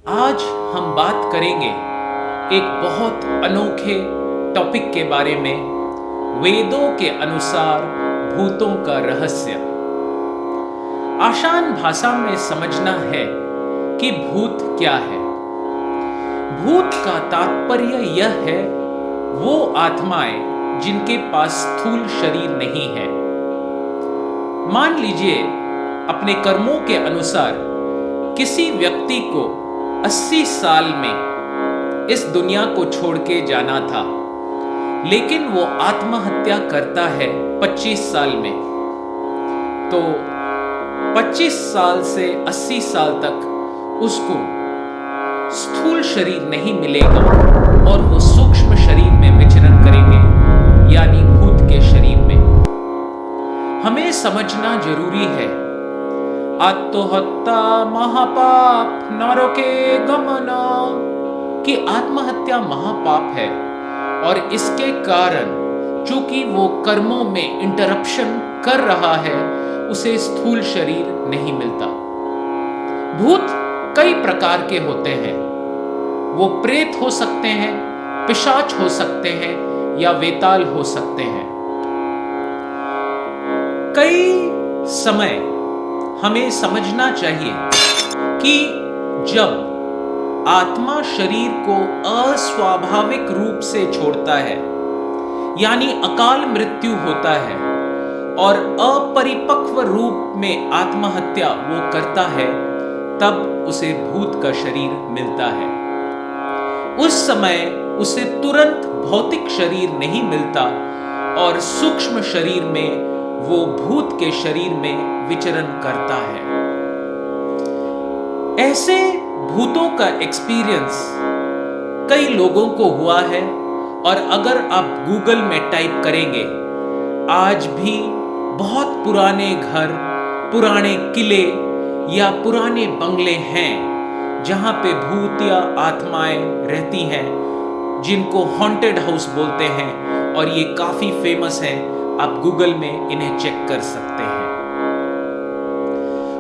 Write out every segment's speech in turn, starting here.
आज हम बात करेंगे एक बहुत अनोखे टॉपिक के बारे में। वेदों के अनुसार भूतों का रहस्य। आसान भाषा में समझना है कि भूत क्या है। भूत का तात्पर्य यह है वो आत्माएं जिनके पास स्थूल शरीर नहीं है। मान लीजिए अपने कर्मों के अनुसार किसी व्यक्ति को 80 साल में इस दुनिया को छोड़ के जाना था, लेकिन वो आत्महत्या करता है 25 साल में। तो 25 साल से 80 साल तक उसको स्थूल शरीर नहीं मिलेगा और वो सूक्ष्म शरीर में विचरण करेंगे, यानी भूत के शरीर में। हमें समझना जरूरी है, आत्महत्या महापाप नरके गमन, कि आत्महत्या महापाप है और इसके कारण चूंकि वो कर्मों में इंटरप्शन कर रहा है, उसे स्थूल शरीर नहीं मिलता। भूत कई प्रकार के होते हैं। वो प्रेत हो सकते हैं, पिशाच हो सकते हैं या वेताल हो सकते हैं। कई समय हमें समझना चाहिए कि जब आत्मा शरीर को अस्वाभाविक रूप से छोड़ता है, यानी अकाल मृत्यु होता है और अपरिपक्व रूप में आत्महत्या वो करता है, तब उसे भूत का शरीर मिलता है। उस समय उसे तुरंत भौतिक शरीर नहीं मिलता और सूक्ष्म शरीर में वो भूत के शरीर में विचरण करता है। ऐसे भूतों का एक्सपीरियंस कई लोगों को हुआ है और अगर आप गूगल में टाइप करेंगे, आज भी बहुत पुराने घर, पुराने किले या पुराने बंगले हैं जहां पे भूत या आत्माएं रहती हैं, जिनको हॉन्टेड हाउस बोलते हैं और ये काफी फेमस है। आप गूगल में इन्हें चेक कर सकते हैं।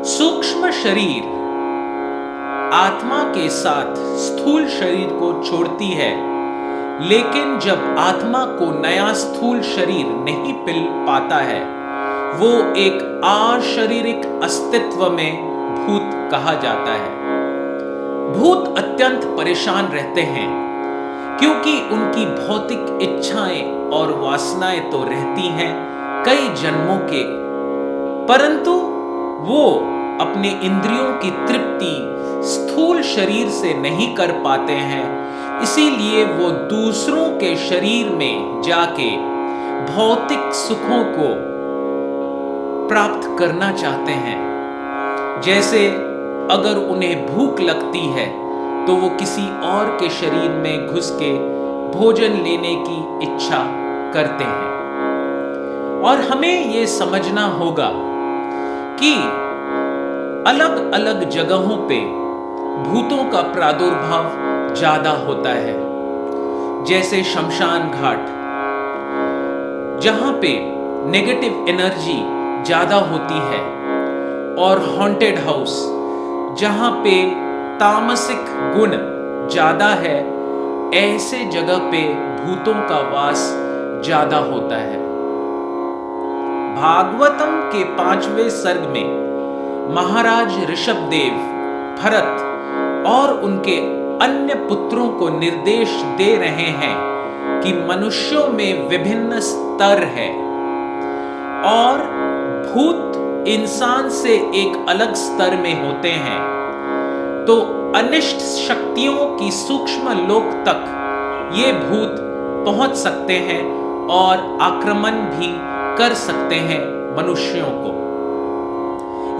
सूक्ष्म शरीर आत्मा के साथ स्थूल शरीर को छोड़ती है, लेकिन जब आत्मा को नया स्थूल शरीर नहीं मिल पाता है, वो एक अशारीरिक अस्तित्व में भूत कहा जाता है। भूत अत्यंत परेशान रहते हैं क्योंकि उनकी भौतिक इच्छाएं और वासनाएं तो रहती हैं कई जन्मों के, परंतु वो अपने इंद्रियों की तृप्ति स्थूल शरीर से नहीं कर पाते हैं। इसीलिए वो दूसरों के शरीर में जाके भौतिक सुखों को प्राप्त करना चाहते हैं। जैसे अगर उन्हें भूख लगती है तो वो किसी और के शरीर में घुस के भोजन लेने की इच्छा करते हैं। और हमें ये समझना होगा कि अलग अलग जगहों पे भूतों का प्रादुर्भाव ज्यादा होता है। जैसे शमशान घाट, जहां पे नेगेटिव एनर्जी ज्यादा होती है, और हॉन्टेड हाउस जहां पे तामसिक गुण ज्यादा है, ऐसे जगह पे भूतों का वास ज्यादा होता है। भागवतम के 5वें सर्ग में महाराज ऋषभदेव भरत और उनके अन्य पुत्रों को निर्देश दे रहे हैं कि मनुष्यों में विभिन्न स्तर है और भूत इंसान से एक अलग स्तर में होते हैं। तो अनिष्ट शक्तियों की सूक्ष्म लोक तक ये भूत पहुंच सकते हैं और आक्रमण भी कर सकते हैं मनुष्यों को।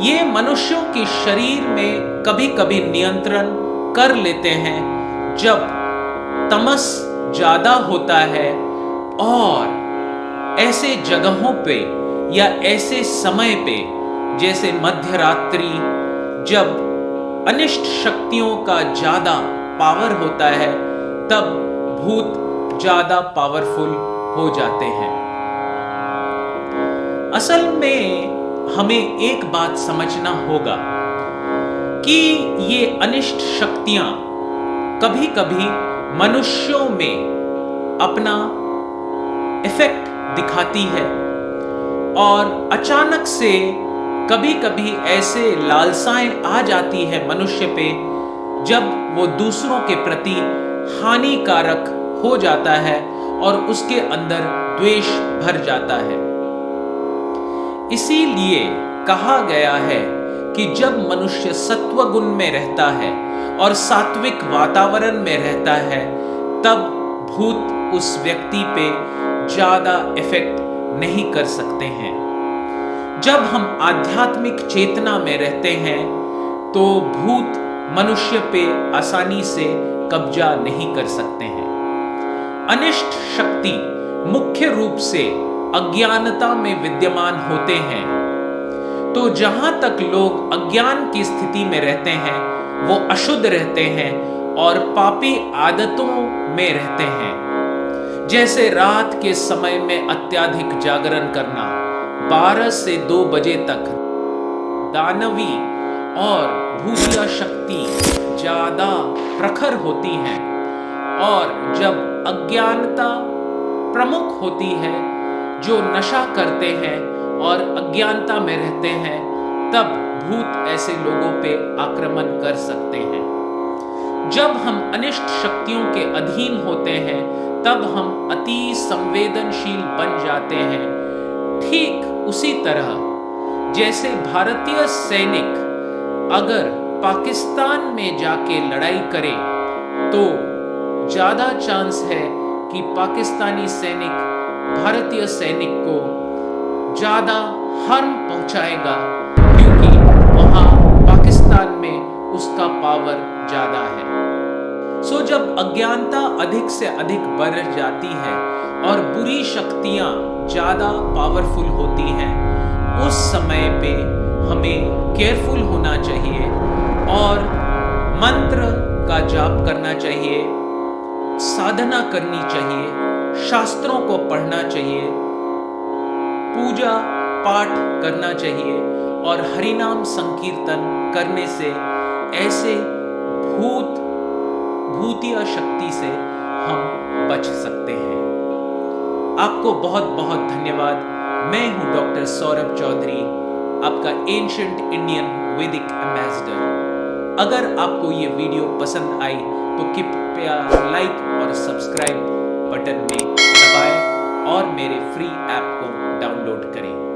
ये मनुष्यों की शरीर में कभी कभी नियंत्रण कर लेते हैं जब तमस ज्यादा होता है, और ऐसे जगहों पे या ऐसे समय पे जैसे मध्य रात्रि, जब अनिष्ट शक्तियों का ज्यादा पावर होता है, तब भूत ज्यादा पावरफुल हो जाते हैं। असल में हमें एक बात समझना होगा कि ये अनिष्ट शक्तियां कभी कभी मनुष्यों में अपना इफेक्ट दिखाती है और अचानक से कभी कभी ऐसे लालसाएं आ जाती है मनुष्य पे जब वो दूसरों के प्रति हानिकारक हो जाता है और उसके अंदर द्वेष भर जाता है। इसीलिए कहा गया है कि जब मनुष्य सत्वगुण में रहता है और सात्विक वातावरण में रहता है तब भूत उस व्यक्ति पे ज्यादा इफेक्ट नहीं कर सकते हैं। जब हम आध्यात्मिक चेतना में रहते हैं तो भूत मनुष्य पे आसानी से कब्जा नहीं कर सकते हैं। अनिष्ट शक्ति मुख्य रूप से अज्ञानता में विद्यमान होते हैं। तो जहां तक लोग अज्ञान की स्थिति में रहते हैं वो अशुद्ध रहते हैं और पापी आदतों में रहते हैं। जैसे रात के समय में अत्यधिक जागरण करना, 12 से 2 बजे तक दानवी और भूतिया शक्ति ज्यादा प्रखर होती हैं और जब अज्ञानता प्रमुख होती है, जो नशा करते हैं और अज्ञानता में रहते हैं, तब भूत ऐसे लोगों पे आक्रमण कर सकते हैं। जब हम अनिष्ट शक्तियों के अधीन होते हैं तब हम अति संवेदनशील बन जाते हैं। ठीक उसी तरह जैसे भारतीय सैनिक अगर पाकिस्तान में जाके लड़ाई करे तो ज्यादा चांस है कि पाकिस्तानी सैनिक भारतीय सैनिक को ज्यादा हार्म पहुंचाएगा, क्योंकि वहां पाकिस्तान में उसका पावर ज्यादा है। सो जब अज्ञानता अधिक से अधिक बढ़ जाती है और बुरी शक्तियां ज्यादा पावरफुल होती हैं, उस समय पे हमें केयरफुल होना चाहिए और मंत्र का जाप करना चाहिए, साधना करनी चाहिए, शास्त्रों को पढ़ना चाहिए, पूजा पाठ करना चाहिए और हरिनाम संकीर्तन करने से ऐसे भूतिया शक्ति से हम बच सकते हैं। आपको बहुत बहुत धन्यवाद। मैं हूं डॉक्टर सौरभ चौधरी, आपका एंशिएंट इंडियन वैदिक एम्बेसडर। अगर आपको ये वीडियो पसंद आई तो कृपया लाइक और सब्सक्राइब बटन में दबाएं और मेरे फ्री ऐप को डाउनलोड करें।